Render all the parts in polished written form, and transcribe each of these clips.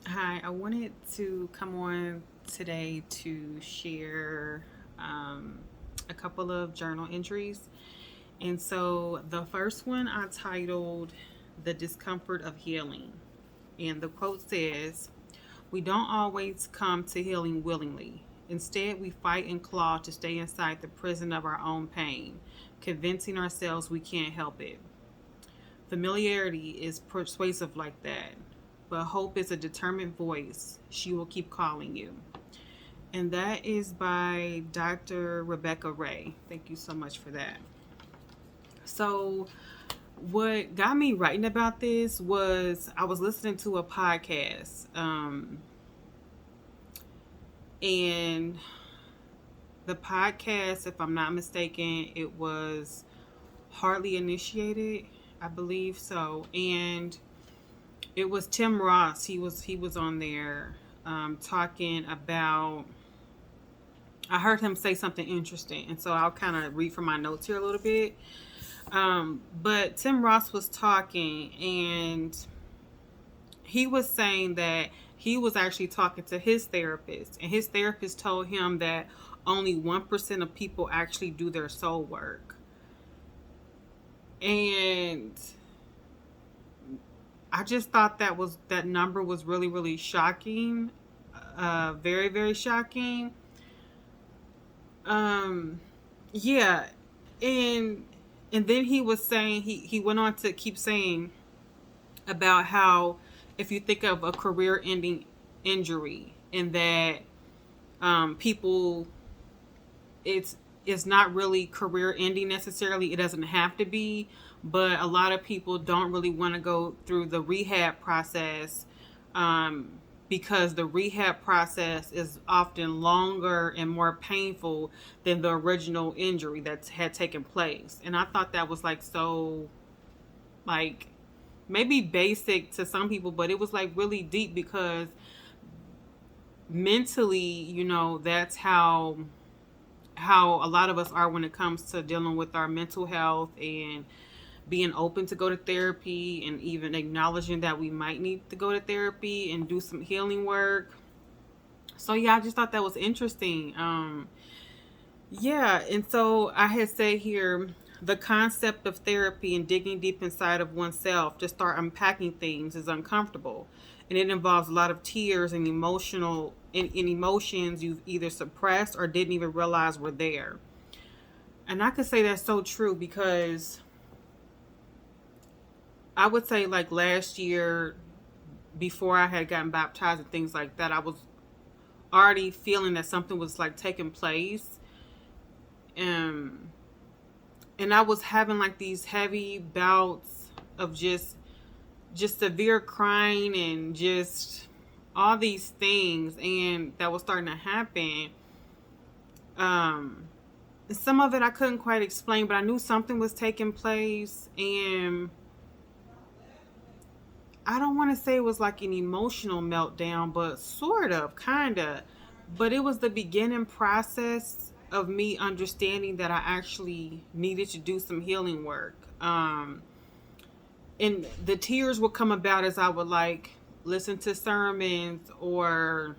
Hi, I wanted to come on today to share a couple of journal entries. And so the first one I titled The Discomfort of Healing. And the quote says, "We don't always come to healing willingly. Instead, we fight and claw to stay inside the prison of our own pain, convincing ourselves we can't help it. Familiarity is persuasive like that, but hope is a determined voice. She will keep calling you." And that is by Dr. Rebecca Ray. Thank you so much for that. So, what got me writing about this was I was listening to a podcast, and the podcast, if I'm not mistaken, it was Hardly Initiated, I believe so, and it was Tim Ross. He was on there talking about. I heard him say something interesting, and so I'll kind of read from my notes here a little bit. But Tim Ross was talking, and he was saying that he was actually talking to his therapist, and his therapist told him that only 1% of people actually do their soul work. And I just thought that number was really, really shocking. Very, very shocking. Um, yeah, and then he was saying he went on to keep saying about how if you think of a career-ending injury and that people it's not really career ending necessarily. It doesn't have to be, but a lot of people don't really want to go through the rehab process um, because the rehab process is often longer and more painful than the original injury that had taken place. And I thought that was like so, like, maybe basic to some people, but it was like really deep because mentally, that's how a lot of us are when it comes to dealing with our mental health and being open to go to therapy and even acknowledging that we might need to go to therapy and do some healing work. So yeah, I just thought that was interesting. Yeah, and so I had said here the concept of therapy and digging deep inside of oneself to start unpacking things is uncomfortable. And it involves a lot of tears and emotions you've either suppressed or didn't even realize were there. And I could say that's so true because I would say like last year before I had gotten baptized and things like that, I was already feeling that something was like taking place. Um and I was having like these heavy bouts of just severe crying and just all these things and that was starting to happen. Um some of it I couldn't quite explain, but I knew something was taking place, and I don't want to say it was like an emotional meltdown, but sort of, kind of. But it was the beginning process of me understanding that I actually needed to do some healing work. And the tears would come about as I would like listen to sermons or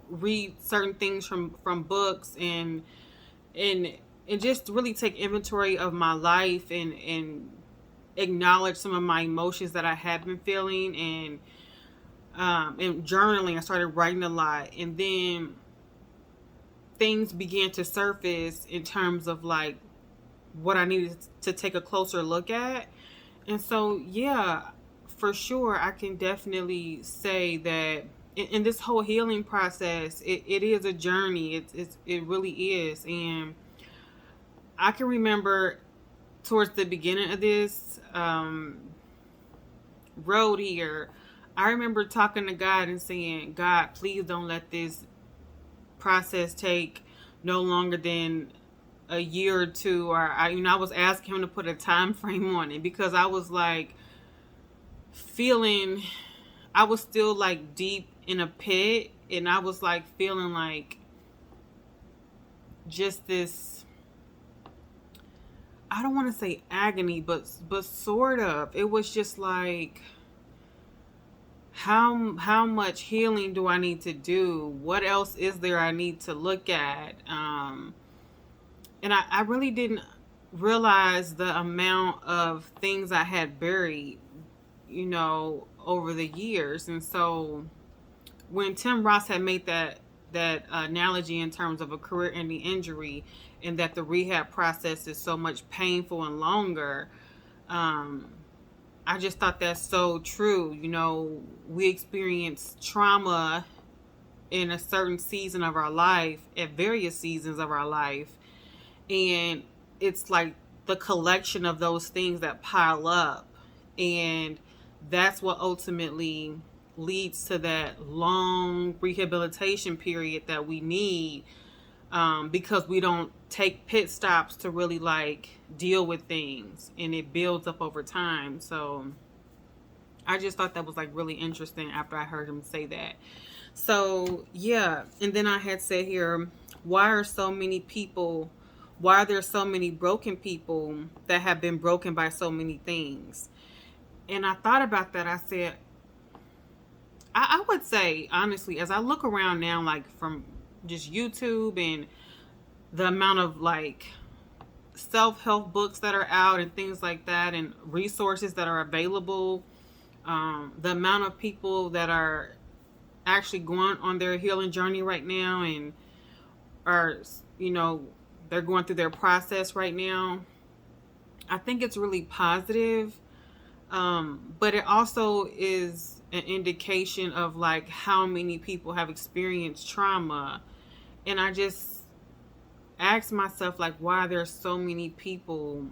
read certain things from books and and just really take inventory of my life and acknowledge some of my emotions that I had been feeling and journaling. I started writing a lot, and then things began to surface in terms of like what I needed to take a closer look at. And so, yeah, for sure, I can definitely say that in this whole healing process, it is a journey. It really is. And I can remember towards the beginning of this road here, I remember talking to God and saying, God, please don't let this process take no longer than a year or two. Or I was asking him to put a time frame on it because I was like feeling, I was still like deep in a pit, and I was like feeling like just this, I don't want to say agony, but sort of. It was just like how much healing do I need to do? What else is there I need to look at? And I really didn't realize the amount of things I had buried, over the years. And so when Tim Ross had made that analogy in terms of a career-ending injury, and that the rehab process is so much painful and longer, I just thought that's so true. We experience trauma in a certain season of our life, at various seasons of our life, and it's like the collection of those things that pile up, and that's what ultimately leads to that long rehabilitation period that we need, because we don't take pit stops to really like deal with things, and it builds up over time. So I just thought that was like really interesting after I heard him say that. So yeah, and then I had said here, why are there so many broken people that have been broken by so many things? And I thought about that. I said, I would say, honestly, as I look around now, like from just YouTube and the amount of like self-help books that are out and things like that, and resources that are available, the amount of people that are actually going on their healing journey right now and are, they're going through their process right now. I think it's really positive. But it also is an indication of like how many people have experienced trauma. And I just asked myself, like, why there's so many people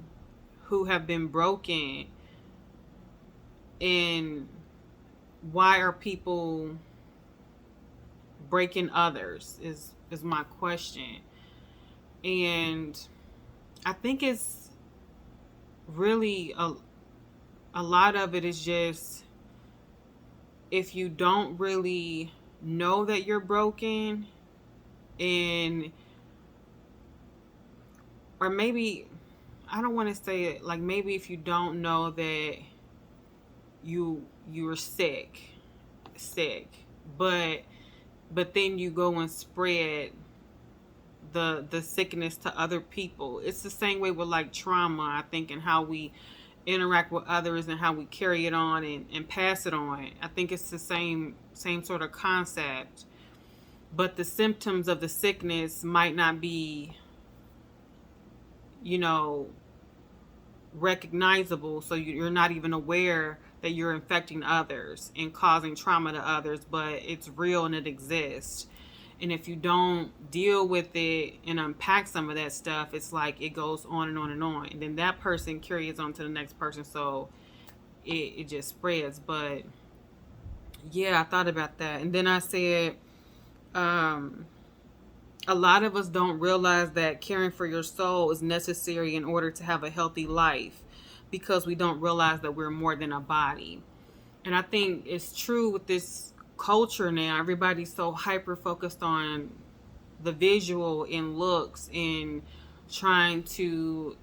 who have been broken, and why are people breaking others is my question. And I think it's really a lot of it is just, if you don't really know that you're broken, and or maybe, I don't want to say it, like maybe if you don't know that you're sick, but then you go and spread the sickness to other people. It's the same way with like trauma, I think, and how we interact with others and how we carry it on and pass it on. I think it's the same sort of concept, but the symptoms of the sickness might not be, recognizable, so you're not even aware that you're infecting others and causing trauma to others, but it's real and it exists. And if you don't deal with it and unpack some of that stuff, it's like it goes on and on and on. And then that person carries on to the next person. So it just spreads. But yeah, I thought about that. And then I said, a lot of us don't realize that caring for your soul is necessary in order to have a healthy life, because we don't realize that we're more than a body. And I think it's true with this culture now. Everybody's so hyper focused on the visual and looks, and trying to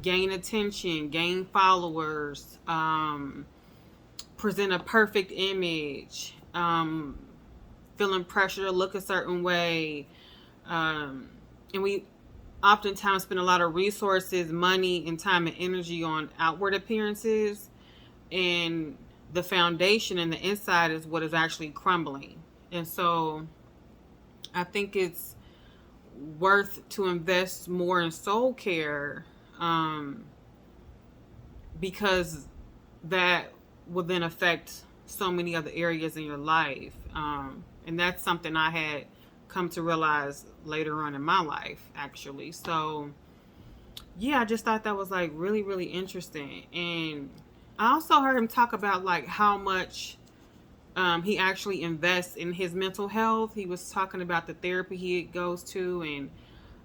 gain attention, gain followers, present a perfect image, feeling pressure to look a certain way. And we oftentimes spend a lot of resources, money, and time and energy on outward appearances, and the foundation and the inside is what is actually crumbling. And so I think it's worth to invest more in soul care, because that will then affect so many other areas in your life. And that's something I had come to realize later on in my life, actually. So yeah, I just thought that was like really, really interesting. And I also heard him talk about like how much he actually invests in his mental health. He was talking about the therapy he goes to, and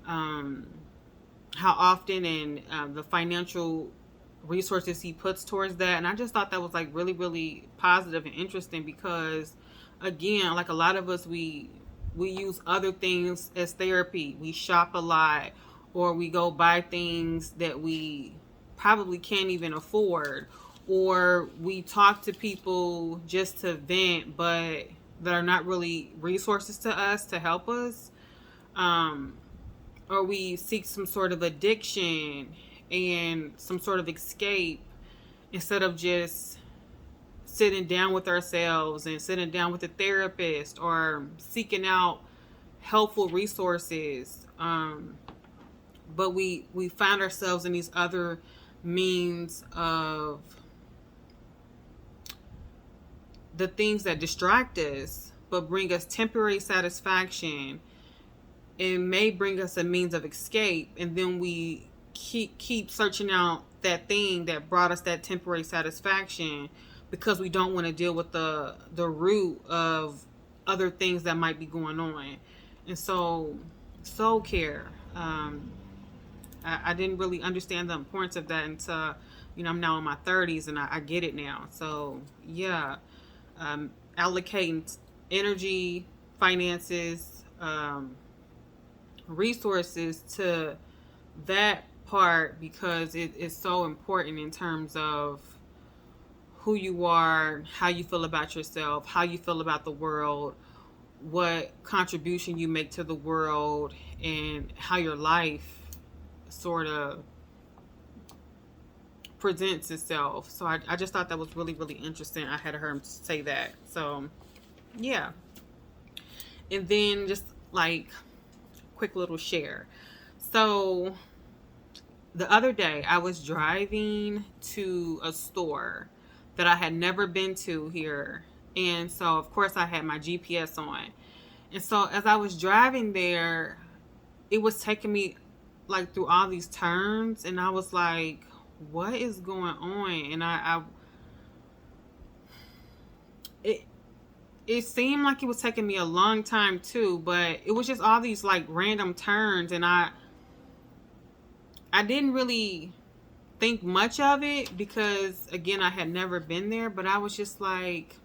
how often, and the financial resources he puts towards that. And I just thought that was like really, really positive and interesting, because again, like a lot of us, we use other things as therapy. We shop a lot, or we go buy things that we probably can't even afford, or we talk to people just to vent, but that are not really resources to us to help us. Or we seek some sort of addiction and some sort of escape instead of just sitting down with ourselves and sitting down with a therapist or seeking out helpful resources. But we find ourselves in these other means of the things that distract us but bring us temporary satisfaction and may bring us a means of escape, and then we keep searching out that thing that brought us that temporary satisfaction because we don't want to deal with the root of other things that might be going on. And so soul care, I didn't really understand the importance of that until, I'm now in my 30s, and I get it now. So yeah, allocating energy, finances, resources to that part, because it is so important in terms of who you are, how you feel about yourself, how you feel about the world, what contribution you make to the world, and how your life sort of presents itself. So I just thought that was really, really interesting. I had heard him say that. So yeah. And then just like quick little share. So the other day I was driving to a store that I had never been to here. And so of course I had my GPS on. And so as I was driving there, it was taking me like through all these turns, and I was like, what is going on? And it seemed like it was taking me a long time too, but it was just all these like random turns, and I didn't really think much of it because again, I had never been there, but I was just like,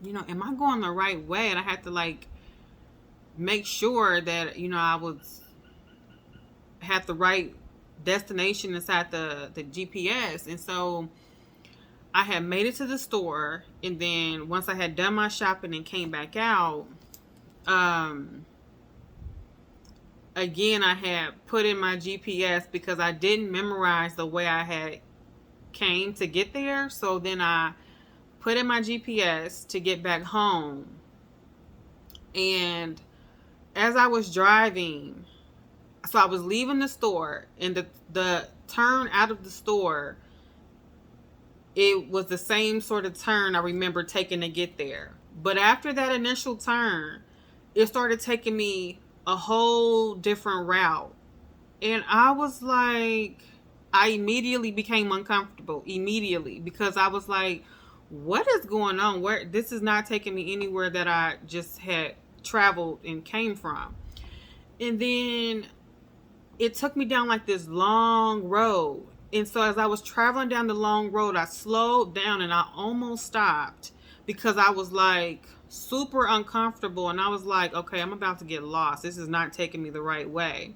am I going the right way? And I had to like make sure that, had the right destination inside the GPS. And so I had made it to the store, and then once I had done my shopping and came back out, again, I had put in my GPS because I didn't memorize the way I had came to get there. So then I put in my GPS to get back home. And as I was driving, so I was leaving the store, and the turn out of the store, it was the same sort of turn I remember taking to get there. But after that initial turn, it started taking me a whole different route. And I was like, I immediately became uncomfortable, because I was like, what is going on? This is not taking me anywhere that I just had traveled and came from. And then it took me down like this long road. And so as I was traveling down the long road, I slowed down and I almost stopped because I was like super uncomfortable. And I was like, okay, I'm about to get lost. This is not taking me the right way.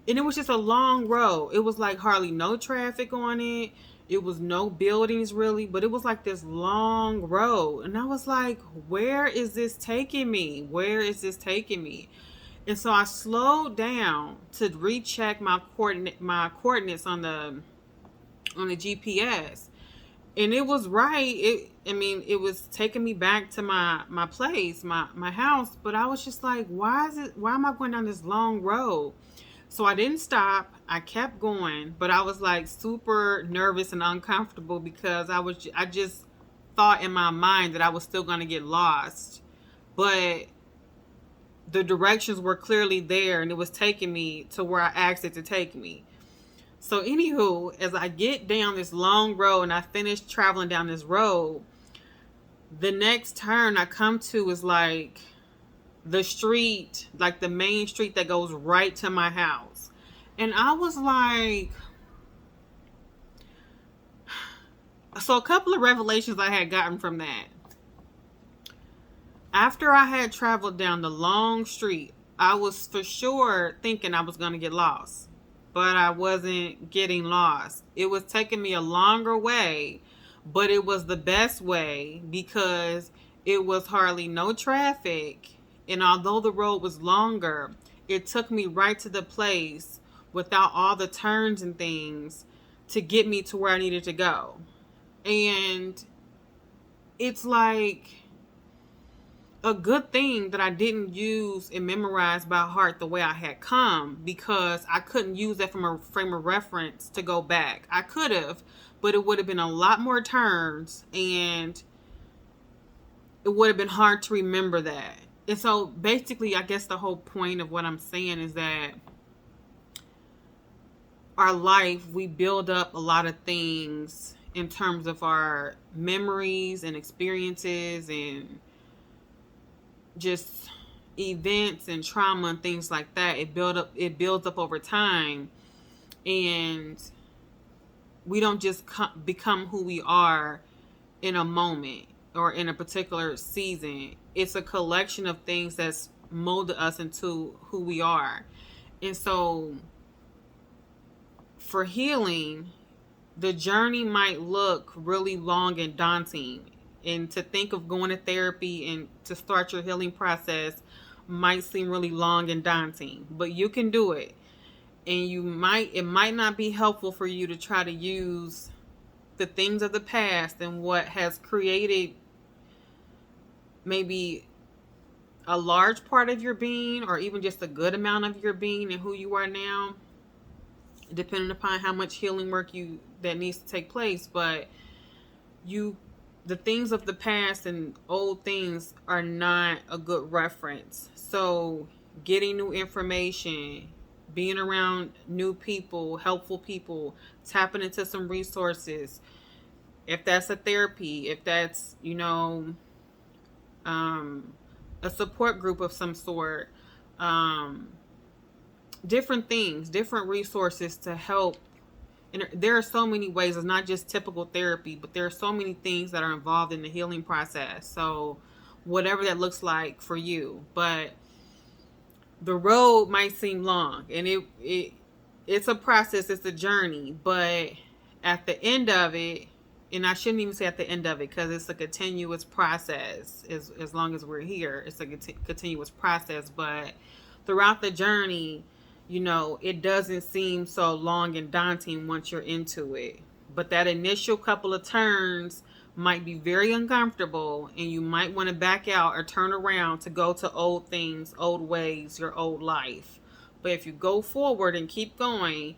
And it was just a long road. It was like hardly no traffic on it. It was no buildings really, but it was like this long road. And I was like, where is this taking me? Where is this taking me? And so I slowed down to recheck my coordinates on the GPS. And it was right. It was taking me back to my place, my house. But I was just like, why am I going down this long road? So I didn't stop. I kept going, but I was like super nervous and uncomfortable because I just thought in my mind that I was still going to get lost. But the directions were clearly there, and it was taking me to where I asked it to take me. So anywho, as I get down this long road and I finish traveling down this road, the next turn I come to is like the street, like the main street that goes right to my house. And I was like, so a couple of revelations I had gotten from that. After I had traveled down the long street, I was for sure thinking I was going to get lost. but I wasn't getting lost. It was taking me a longer way, but it was the best way because it was hardly no traffic. And although the road was longer, it took me right to the place without all the turns and things to get me to where I needed to go. And it's like a good thing that I didn't use and memorize by heart the way I had come, because I couldn't use that from a frame of reference to go back. I could have, but it would have been a lot more turns and it would have been hard to remember that. And so basically, I guess the whole point of what I'm saying is that our life, we build up a lot of things in terms of our memories and experiences and just events and trauma and things like that. It builds up over time, and we don't just become who we are in a moment or in a particular season. It's a collection of things that's molded us into who we are. And so for healing, the journey might look really long and daunting. And to think of going to therapy and to start your healing process might seem really long and daunting, but you can do it. And it might not be helpful for you to try to use the things of the past and what has created maybe a large part of your being, or even just a good amount of your being and who you are now, depending upon how much healing work that needs to take place. But the things of the past and old things are not a good reference. So getting new information, being around new people, helpful people, tapping into some resources, if that's a therapy, if that's, a support group of some sort, different things, different resources to help. And there are so many ways. It's not just typical therapy, but there are so many things that are involved in the healing process. So whatever that looks like for you. But the road might seem long, and it's a process, it's a journey. But at the end of it, and I shouldn't even say at the end of it, because it's a continuous process. As long as we're here, it's a continuous process. But throughout the journey, it doesn't seem so long and daunting once you're into it. But that initial couple of turns might be very uncomfortable, and you might want to back out or turn around to go to old things, old ways, your old life. But if you go forward and keep going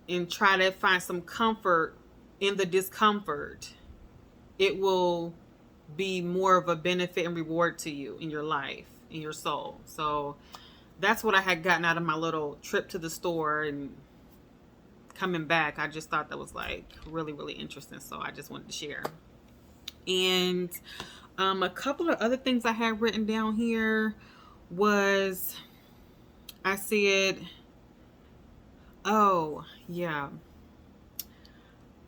and try to find some comfort in the discomfort, it will be more of a benefit and reward to you in your life, in your soul. So that's what I had gotten out of my little trip to the store and coming back. I just thought that was like really, really interesting. So I just wanted to share. And a couple of other things I had written down here was, I said, oh yeah,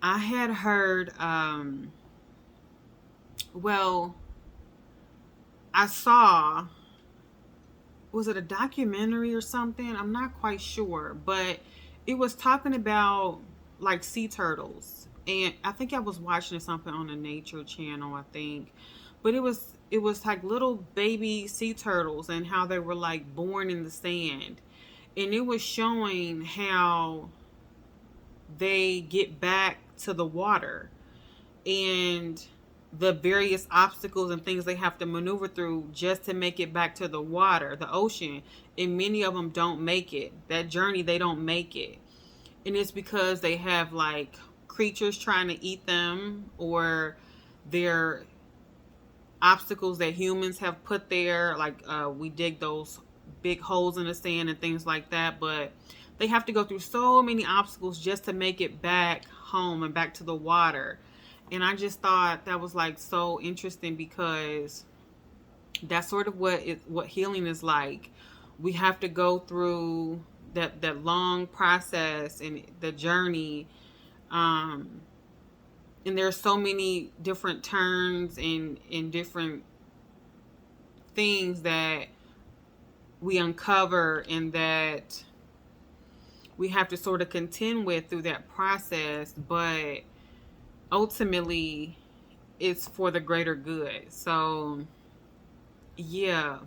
I had heard, I saw, was it a documentary or something? I'm not quite sure, but it was talking about like sea turtles. And I think I was watching something on the Nature Channel, I think. But it was like little baby sea turtles and how they were like born in the sand. And it was showing how they get back to the water and the various obstacles and things they have to maneuver through just to make it back to the water, the ocean. And many of them don't make it. That journey, they don't make it. And it's because they have like creatures trying to eat them, or they're obstacles that humans have put there. Like we dig those big holes in the sand and things like that. But they have to go through so many obstacles just to make it back home and back to the water. And I just thought that was like so interesting, because that's sort of what healing is like. We have to go through that long process and the journey. And there's so many different turns and different things that we uncover, and that we have to sort of contend with through that process, but ultimately it's for the greater good. So yeah,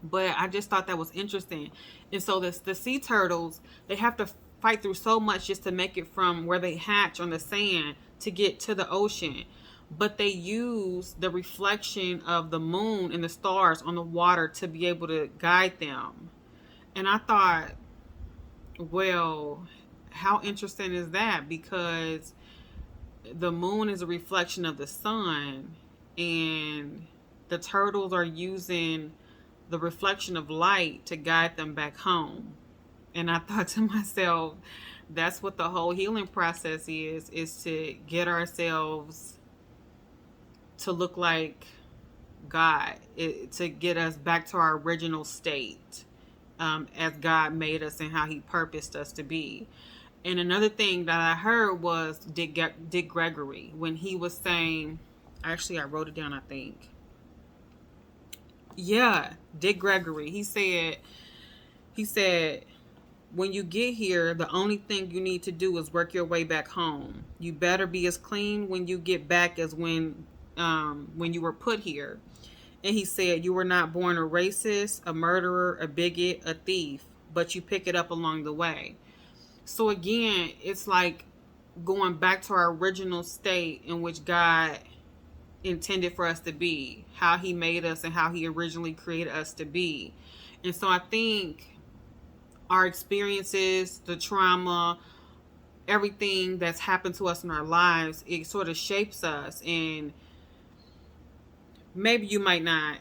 but I just thought that was interesting. And so the sea turtles, they have to fight through so much just to make it from where they hatch on the sand to get to the ocean. But they use the reflection of the moon and the stars on the water to be able to guide them. And I thought, well, how interesting is that? Because the moon is a reflection of the sun, and the turtles are using the reflection of light to guide them back home. And I thought to myself, that's what the whole healing process is to get ourselves to look like God, to get us back to our original state, as God made us and how he purposed us to be. And another thing that I heard was Dick Gregory, when he was saying, actually I wrote it down, I think. Yeah, Dick Gregory. He said, when you get here, the only thing you need to do is work your way back home. You better be as clean when you get back as when you were put here. And he said, you were not born a racist, a murderer, a bigot, a thief, but you pick it up along the way. So again, it's like going back to our original state in which God intended for us to be, how he made us and how he originally created us to be. And so I think our experiences, the trauma, everything that's happened to us in our lives, it sort of shapes us. And maybe you might not,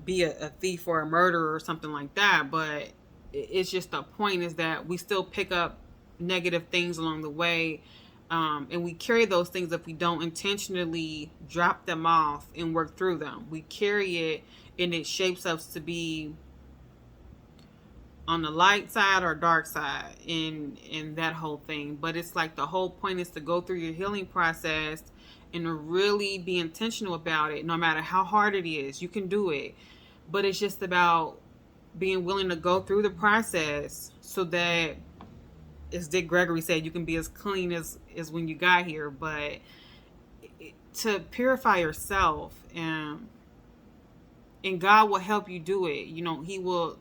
be a thief or a murderer or something like that, but it's just the point is that we still pick up negative things along the way. And we carry those things if we don't intentionally drop them off and work through them. We carry it and it shapes us to be on the light side or dark side in that whole thing. But it's like the whole point is to go through your healing process and to really be intentional about it. No matter how hard it is, you can do it. But it's just about being willing to go through the process so that, as Dick Gregory said, you can be as clean as when you got here. But to purify yourself, and God will help you do it. He will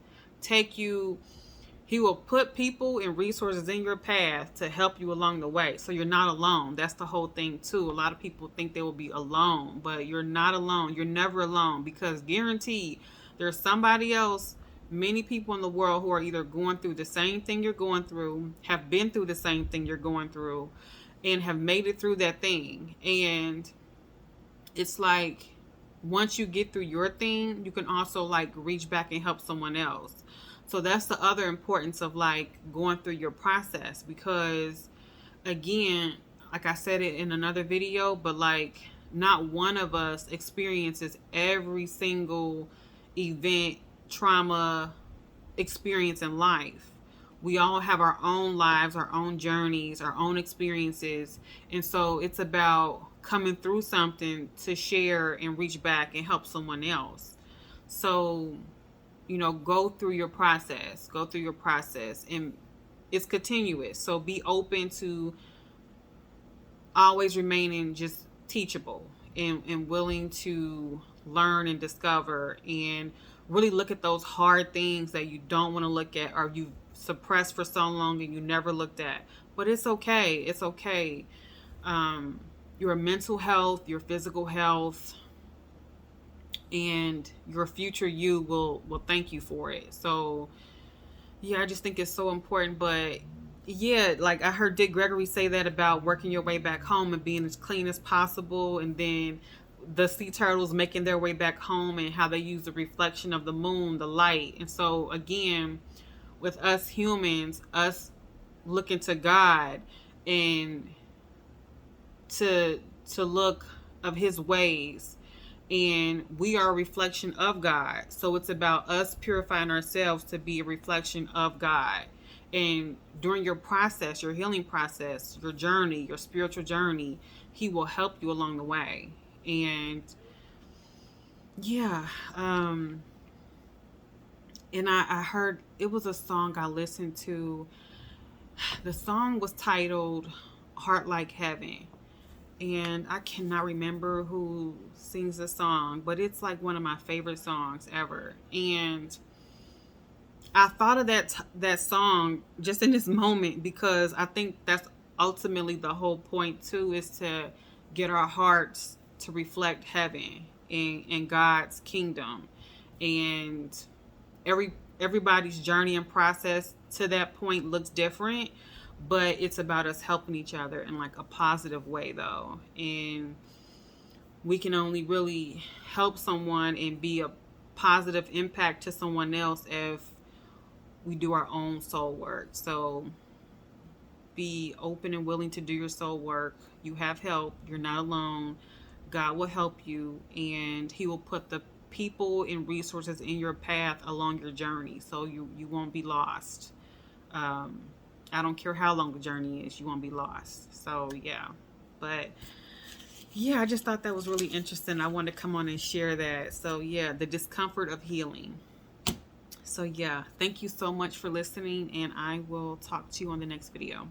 he will put people and resources in your path to help you along the way. So you're not alone. That's the whole thing too. A lot of people think they will be alone, but you're not alone. You're never alone, because guaranteed there's somebody else, many people in the world who are either going through the same thing you're going through, have been through the same thing you're going through, and have made it through that thing. And it's like, once you get through your thing, you can also like reach back and help someone else. So that's the other importance of like going through your process, because again, like I said it in another video, but like not one of us experiences every single event, trauma, experience in life. We all have our own lives, our own journeys, our own experiences. And so it's about coming through something to share and reach back and help someone else. So, go through your process. Go through your process. And it's continuous. So be open to always remaining just teachable and willing to learn and discover and really look at those hard things that you don't want to look at, or you suppressed for so long and you never looked at. But it's okay. It's okay. Your mental health, your physical health, and your future you will thank you for it. So yeah, I just think it's so important. But yeah, like I heard Dick Gregory say that about working your way back home and being as clean as possible, and then the sea turtles making their way back home and how they use the reflection of the moon, the light. And so again, with us humans, us looking to God and to look of his ways, and we are a reflection of God. So it's about us purifying ourselves to be a reflection of God. And during your process, your healing process, your journey, your spiritual journey, he will help you along the way. And yeah, And I heard, it was a song I listened to. The song was titled Heart Like Heaven. And I cannot remember who sings the song, but it's like one of my favorite songs ever. And I thought of that song just in this moment, because I think that's ultimately the whole point too, is to get our hearts to reflect heaven in God's kingdom. And everybody's journey and process to that point looks different, but it's about us helping each other in like a positive way though. And we can only really help someone and be a positive impact to someone else if we do our own soul work. So be open and willing to do your soul work. You have help. You're not alone. God will help you, and He will put the people and resources in your path along your journey, so you won't be lost. I don't care how long the journey is, you won't be lost. So yeah, but yeah, I just thought that was really interesting. I wanted to come on and share that. So yeah, the discomfort of healing. So yeah, thank you so much for listening, and I will talk to you on the next video.